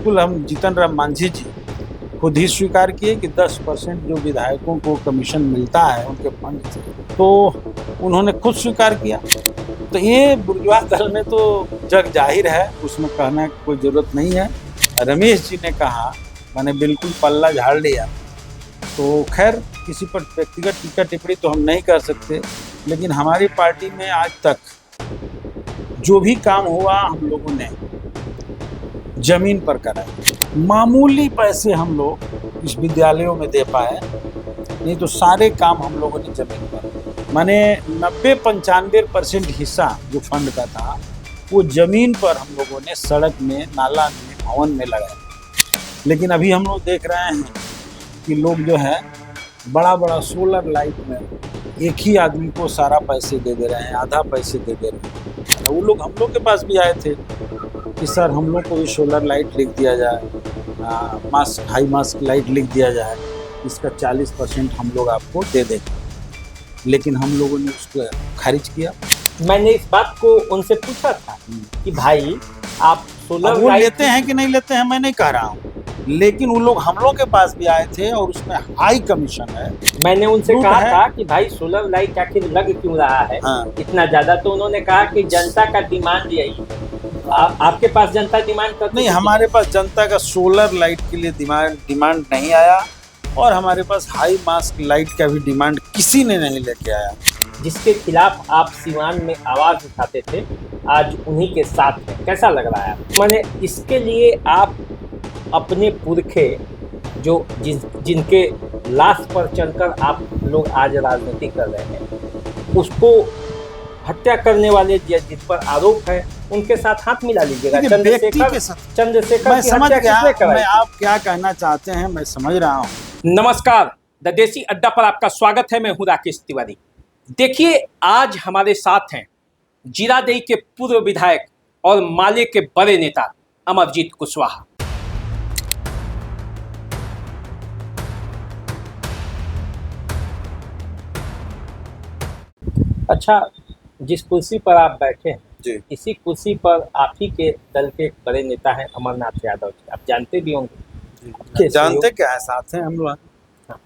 बिल्कुल हम जीतन राम मांझी जी खुद ही स्वीकार किए कि 10% जो विधायकों को कमीशन मिलता है उनके फंड से, तो उन्होंने खुद स्वीकार किया। तो ये बुर्जुआ दल में तो जग जाहिर है, उसमें कहना की कोई जरूरत नहीं है। रमेश जी ने कहा, मैंने बिल्कुल पल्ला झाड़ लिया। तो खैर किसी पर व्यक्तिगत टीका टिप्पणी तो हम नहीं कर सकते, लेकिन हमारी पार्टी में आज तक जो भी काम हुआ हम लोगों ने जमीन पर कराए। मामूली पैसे हम लोग इस विद्यालयों में दे पाए, नहीं तो सारे काम हम लोगों ने जमीन पर, माने 90-95% हिस्सा जो फंड का था वो जमीन पर हम लोगों ने सड़क में, नाला में, भवन में लगाया। लेकिन अभी हम लोग देख रहे हैं कि लोग जो है बड़ा बड़ा सोलर लाइट में एक ही आदमी को सारा पैसे दे रहे हैं, आधा पैसे दे रहे हैं। वो लोग हम लोग के पास भी आए थे कि सर हम लोग को भी सोलर लाइट लिख दिया जाए, मास्क, हाई मास्क लाइट लिख दिया जाए, इसका 40% हम लोग आपको दे देंगे। लेकिन हम लोगों ने उसको खारिज किया। मैंने इस बात को उनसे पूछा था कि भाई आप सोलर वो लाइट लेते हैं कि नहीं लेते हैं मैं नहीं कह रहा हूँ, लेकिन वो लोग हम लोग के पास भी आए थे और उसमें हाई कमीशन है। मैंने उनसे दूध कहा है। था कि भाई सोलर लाइट आखिर लग क्यों रहा है इतना ज्यादा, तो उन्होंने कहा कि जनता का डिमांड यही। आपके पास जनता डिमांड करती नहीं, हमारे पास जनता का सोलर लाइट के लिए डिमांड नहीं आया, और हमारे पास हाई मास्क लाइट का भी डिमांड किसी ने नहीं लेके आया। जिसके खिलाफ आप सिवान में आवाज उठाते थे, आज उन्हीं के साथ हैं। कैसा लग रहा है? मैंने इसके लिए आप अपने पुरखे जो जिनके लाश पर चलकर आप लोग आज राजनीति कर रहे हैं, उसको हत्या करने वाले जिन पर आरोप है उनके साथ हाथ मिला लीजिएगा। चंद्रशेखर मैं की समझ हत्या गया, किसने कराई? मैं आप क्या कहना चाहते हैं मैं समझ रहा हूँ। नमस्कार, द देसी अड्डा पर आपका स्वागत है। मैं हूं राकेश तिवारी। देखिए, आज हमारे साथ हैं जीरादेई के पूर्व विधायक और माले के बड़े नेता अमरजीत कुशवाहा। अच्छा, जिस कुर्सी पर आप बैठे हैं जी, इसी कुर्सी पर आप ही के दल के बड़े नेता हैं अमरनाथ यादव जी, आप जानते भी होंगे। जानते क्या है, साथ हैं हम लोग।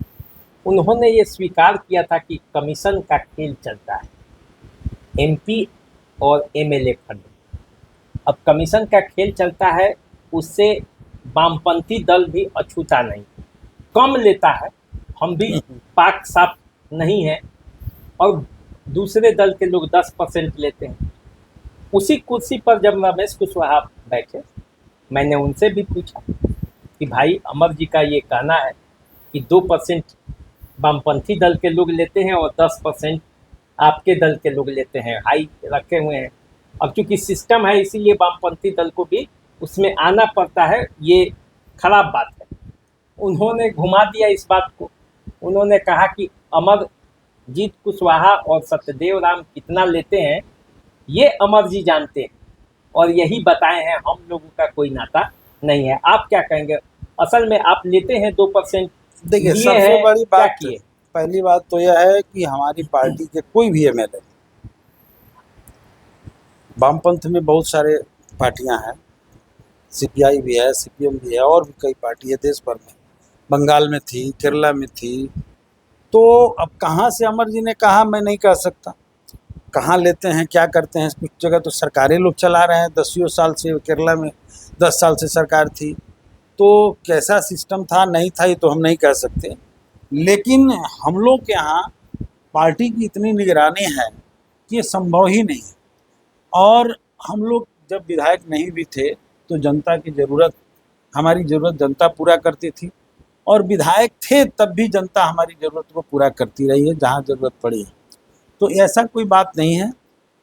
उन्होंने ये स्वीकार किया था कि कमीशन का खेल चलता है एमपी और एमएलए फंड। अब कमीशन का खेल चलता है, उससे वामपंथी दल भी अछूता नहीं, कम लेता है। हम भी पाक साफ नहीं है, और दूसरे दल के लोग 10% लेते हैं। उसी कुर्सी पर जब रमेश कुशवाहा बैठे, मैंने उनसे भी पूछा कि भाई अमर जी का ये कहना है कि 2% वामपंथी दल के लोग लेते हैं और 10% आपके दल के लोग लेते हैं, हाई रखे हुए हैं। अब चूंकि सिस्टम है, इसीलिए वामपंथी दल को भी उसमें आना पड़ता है, ये खराब बात है। उन्होंने घुमा दिया इस बात को। उन्होंने कहा कि अमरजीत कुशवाहा और सत्यदेव राम कितना लेते हैं ये अमर जी जानते हैं, और यही बताए हैं, हम लोगों का कोई नाता नहीं है। आप क्या कहेंगे? असल में आप लेते हैं 2%। देखिए, सबसे बड़ी बात, पहली बात तो यह है कि हमारी पार्टी के कोई भी एमएलए, वामपंथ में बहुत सारे पार्टियां हैं, सीपीआई भी है, सीपीएम भी है, और भी कई पार्टी है देश भर में, बंगाल में थी, केरला में थी। तो अब कहाँ से अमर जी ने कहा मैं नहीं कह सकता, कहाँ लेते हैं, क्या करते हैं। कुछ जगह तो सरकारें लोग चला रहे हैं, 10 साल से केरला में 10 साल से सरकार थी, तो कैसा सिस्टम था नहीं था ये तो हम नहीं कह सकते। लेकिन हम लोग के यहाँ पार्टी की इतनी निगरानी है कि ये संभव ही नहीं है। और हम लोग जब विधायक नहीं भी थे तो जनता की ज़रूरत, हमारी ज़रूरत जनता पूरा करती थी, और विधायक थे तब भी जनता हमारी ज़रूरत को पूरा करती रही है जहाँ ज़रूरत पड़ी है। तो ऐसा कोई बात नहीं है।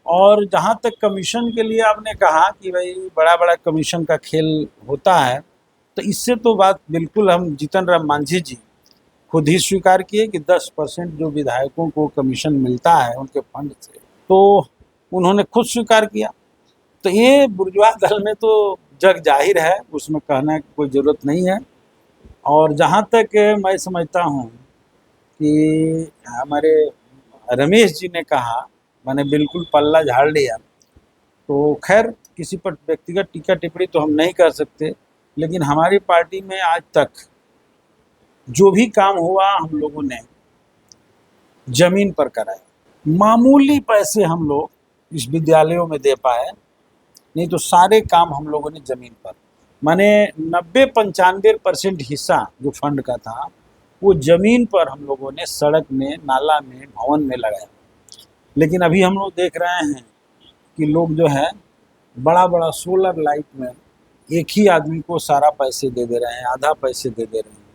और जहाँ तक कमीशन के लिए आपने कहा कि भाई बड़ा बड़ा कमीशन का खेल होता है, तो इससे तो बात बिल्कुल हम जीतन राम मांझी जी खुद ही स्वीकार किए कि 10% जो विधायकों को कमीशन मिलता है उनके फंड से, तो उन्होंने खुद स्वीकार किया। तो ये बुर्जुआ दल में तो जग जाहिर है, उसमें कहना की कोई ज़रूरत नहीं है। और जहाँ तक मैं समझता हूँ कि हमारे रमेश जी ने कहा, मैंने बिल्कुल पल्ला झाड़ लिया। तो खैर किसी पर व्यक्तिगत टीका टिप्पणी तो हम नहीं कर सकते, लेकिन हमारी पार्टी में आज तक जो भी काम हुआ हम लोगों ने जमीन पर कराया। मामूली पैसे हम लोग इस विद्यालयों में दे पाए, नहीं तो सारे काम हम लोगों ने जमीन पर, माने 90-95% हिस्सा जो फंड का था वो जमीन पर हम लोगों ने सड़क में, नाला में, भवन में लगाया। लेकिन अभी हम लोग देख रहे हैं कि लोग जो है बड़ा बड़ा सोलर लाइट में एक ही आदमी को सारा पैसे दे दे रहे हैं, आधा पैसे दे दे रहे हैं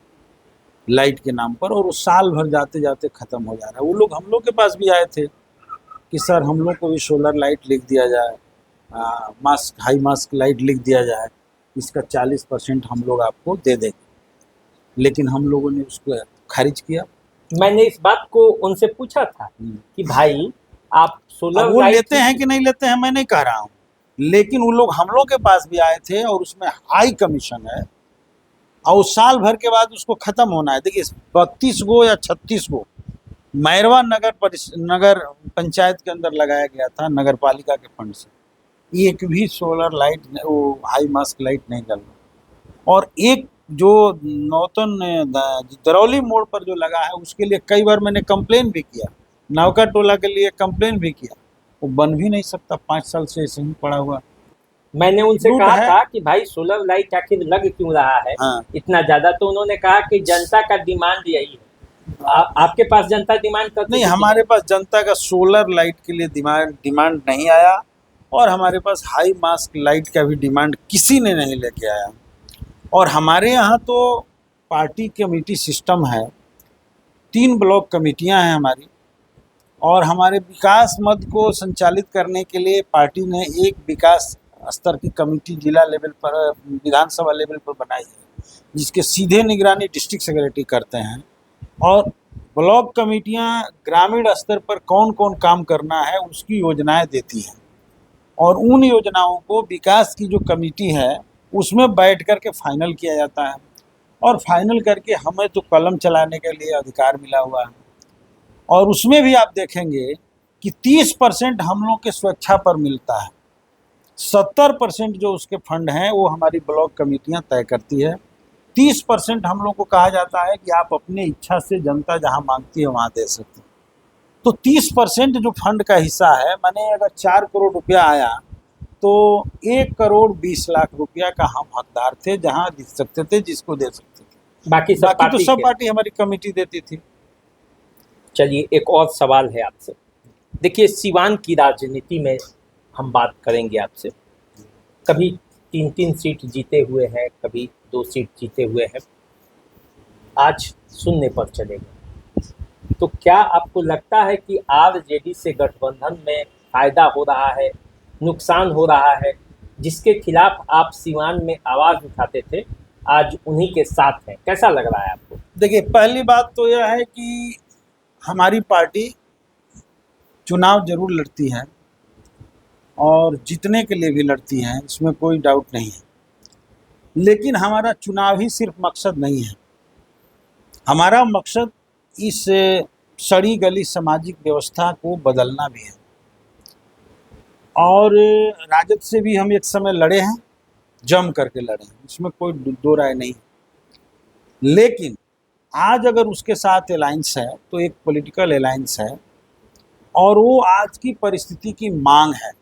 लाइट के नाम पर, और वो साल भर जाते जाते ख़त्म हो जा रहा है। वो लोग हम लोग के पास भी आए थे कि सर हम लोग को भी सोलर लाइट लिख दिया जाए, मास्क, हाई मास्क लाइट लिख दिया जाए, इसका 40% हम लोग आपको दे देंगे। लेकिन हम लोगों ने उसको खारिज किया। मैंने इस बात को उनसे पूछा था कि भाई आप सोलर अब वो लाइट लेते हैं कि नहीं लेते हैं मैं नहीं कह रहा हूँ, लेकिन वो लोग हम लोग के पास भी आए थे और उसमें हाई कमीशन है और उस साल भर के बाद उसको ख़त्म होना है। देखिए 32 गो या 36 गो मैरवा नगर पंचायत के अंदर लगाया गया था नगर पालिका के फंड से, एक भी सोलर लाइट, वो हाई मास्क लाइट नहीं जल रहा। और एक जो नौतन दरौली मोड़ पर जो लगा है उसके लिए कई बार मैंने कंप्लेन भी किया, नौका टोला के लिए कंप्लेन भी किया, वो बन भी नहीं सकता, 5 साल से ऐसे ही पड़ा हुआ। मैंने उनसे लूट कहा है। था कि भाई सोलर लाइट आखिर लग क्यों रहा है हाँ। इतना ज्यादा, तो उन्होंने कहा कि जनता का डिमांड यही है। आपके पास जनता डिमांड करती नहीं, थी कि हमारे पास जनता का सोलर लाइट के लिए डिमांड नहीं आया, और हमारे पास हाई मास्क लाइट का भी डिमांड किसी ने नहीं लेके आया। और हमारे यहाँ तो पार्टी कमेटी सिस्टम है, 3 ब्लॉक कमेटियाँ हैं हमारी, और हमारे विकास मद को संचालित करने के लिए पार्टी ने एक विकास स्तर की कमेटी जिला लेवल पर, विधानसभा लेवल पर बनाई है, जिसके सीधे निगरानी डिस्ट्रिक्ट सेक्रेटरी करते हैं। और ब्लॉक कमेटियां ग्रामीण स्तर पर कौन कौन काम करना है उसकी योजनाएं देती हैं, और उन योजनाओं को विकास की जो कमेटी है उसमें बैठ कर के फाइनल किया जाता है, और फाइनल करके हमें तो कलम चलाने के लिए अधिकार मिला हुआ है। और उसमें भी आप देखेंगे कि 30% हम लोग के स्वेच्छा पर मिलता है, 70% जो उसके फंड हैं वो हमारी ब्लॉक कमेटियां तय करती है, 30% हम लोग को कहा जाता है कि आप अपनी इच्छा से जनता जहां मांगती है वहां दे सकते हैं। तो 30% जो फंड का हिस्सा है, माने अगर 4 करोड़ रुपया आया तो 1,20,00,000 रुपया का हम हकदार थे, जहां दे सकते थे, जिसको दे सकते थे। बाकी सब बाकी तो पार्टी सब के। पार्टी हमारी कमेटी देती थी। चलिए एक और सवाल है आपसे। देखिए सिवान की राजनीति में हम बात करेंगे आपसे। कभी 3-3 सीट जीते हुए हैं, कभी 2 सीट जीते हुए हैं, आज शून्य पर चले गए। तो क्या आपको लगता है कि आरजेडी से गठबंधन में फायदा हो रहा है, नुकसान हो रहा है? जिसके खिलाफ आप सिवान में आवाज उठाते थे आज उन्हीं के साथ हैं, कैसा लग रहा है आपको? देखिए पहली बात तो यह है कि हमारी पार्टी चुनाव जरूर लड़ती है और जीतने के लिए भी लड़ती है, इसमें कोई डाउट नहीं है, लेकिन हमारा चुनाव ही सिर्फ मकसद नहीं है। हमारा मकसद इस सड़ी गली सामाजिक व्यवस्था को बदलना भी है। और राजद से भी हम एक समय लड़े हैं, जम करके लड़े हैं, इसमें कोई दो राय नहीं। लेकिन आज अगर उसके साथ अलायंस है तो एक पॉलिटिकल अलायंस है, और वो आज की परिस्थिति की मांग है।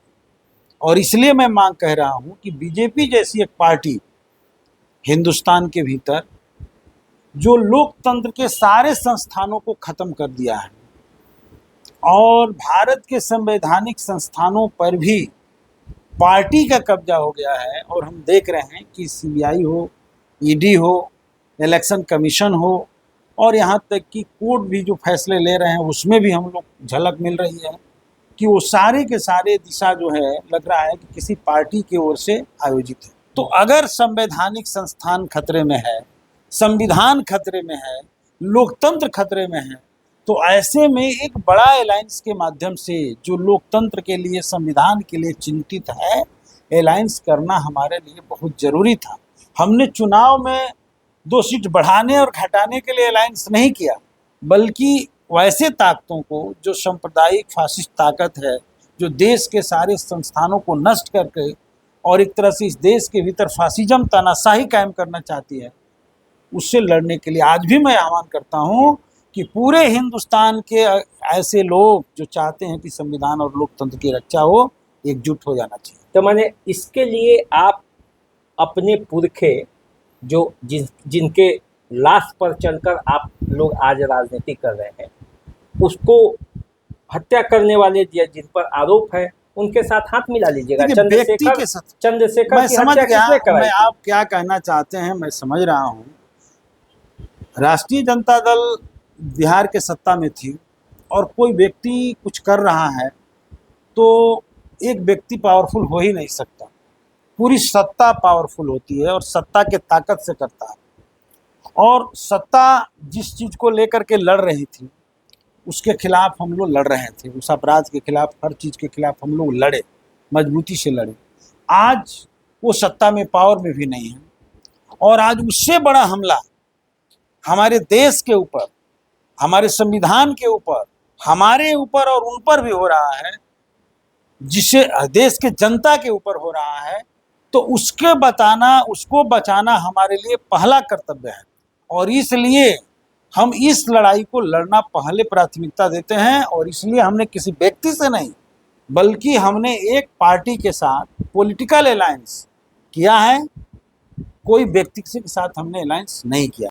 और इसलिए मैं मांग कह रहा हूँ कि बीजेपी जैसी एक पार्टी हिंदुस्तान के भीतर जो लोकतंत्र के सारे संस्थानों को खत्म कर दिया है, और भारत के संवैधानिक संस्थानों पर भी पार्टी का कब्जा हो गया है, और हम देख रहे हैं कि सीबीआई हो, ईडी हो, इलेक्शन कमीशन हो, और यहाँ तक कि कोर्ट भी जो फैसले ले रहे हैं उसमें भी हम लोग झलक मिल रही है कि वो सारे के सारे दिशा जो है लग रहा है कि किसी पार्टी की ओर से आयोजित है। तो अगर संवैधानिक संस्थान खतरे में है, संविधान खतरे में है, लोकतंत्र खतरे में है, तो ऐसे में एक बड़ा अलायंस के माध्यम से जो लोकतंत्र के लिए, संविधान के लिए चिंतित है, अलायंस करना हमारे लिए बहुत ज़रूरी था। हमने चुनाव में 2 सीट बढ़ाने और घटाने के लिए अलायंस नहीं किया, बल्कि वैसे ताकतों को जो सांप्रदायिक फासिस्ट ताकत है, जो देश के सारे संस्थानों को नष्ट करके और एक तरह से इस देश के भीतर फासिज्म तानाशाही कायम करना चाहती है, उससे लड़ने के लिए आज भी मैं आह्वान करता हूं कि पूरे हिंदुस्तान के ऐसे लोग जो चाहते हैं कि संविधान और लोकतंत्र की रक्षा हो, एकजुट हो जाना चाहिए। तो माने इसके लिए आप अपने पुरखे जो जिनके लाश पर चलकर आप लोग आज राजनीति कर रहे हैं, उसको हत्या करने वाले जिन पर आरोप है उनके साथ हाथ मिला लीजिएगा। देखिए, व्यक्ति के साथ चंद्रशेखर मैं की समझ हत्या गया, किसने कराई मैं थी? आप क्या कहना चाहते हैं मैं समझ रहा हूं। राष्ट्रीय जनता दल बिहार के सत्ता में थी और कोई व्यक्ति कुछ कर रहा है तो एक व्यक्ति पावरफुल हो ही नहीं सकता, पूरी सत्ता पावरफुल होती है और सत्ता के ताकत से करता है। और सत्ता जिस चीज को लेकर के लड़ रही थी उसके खिलाफ हम लोग लड़ रहे थे, उस अपराध के खिलाफ, हर चीज के खिलाफ हम लोग लड़े, मजबूती से लड़े। आज वो सत्ता में, पावर में भी नहीं है और आज उससे बड़ा हमला हमारे देश के ऊपर, हमारे संविधान के ऊपर, हमारे ऊपर और उन पर भी हो रहा है, जिसे देश के जनता के ऊपर हो रहा है। तो उसको बचाना हमारे लिए पहला कर्तव्य है और इसलिए हम इस लड़ाई को लड़ना पहले प्राथमिकता देते हैं। और इसलिए हमने किसी व्यक्ति से नहीं, बल्कि हमने एक पार्टी के साथ पॉलिटिकल अलायंस किया है, कोई व्यक्ति के साथ हमने अलायंस नहीं किया।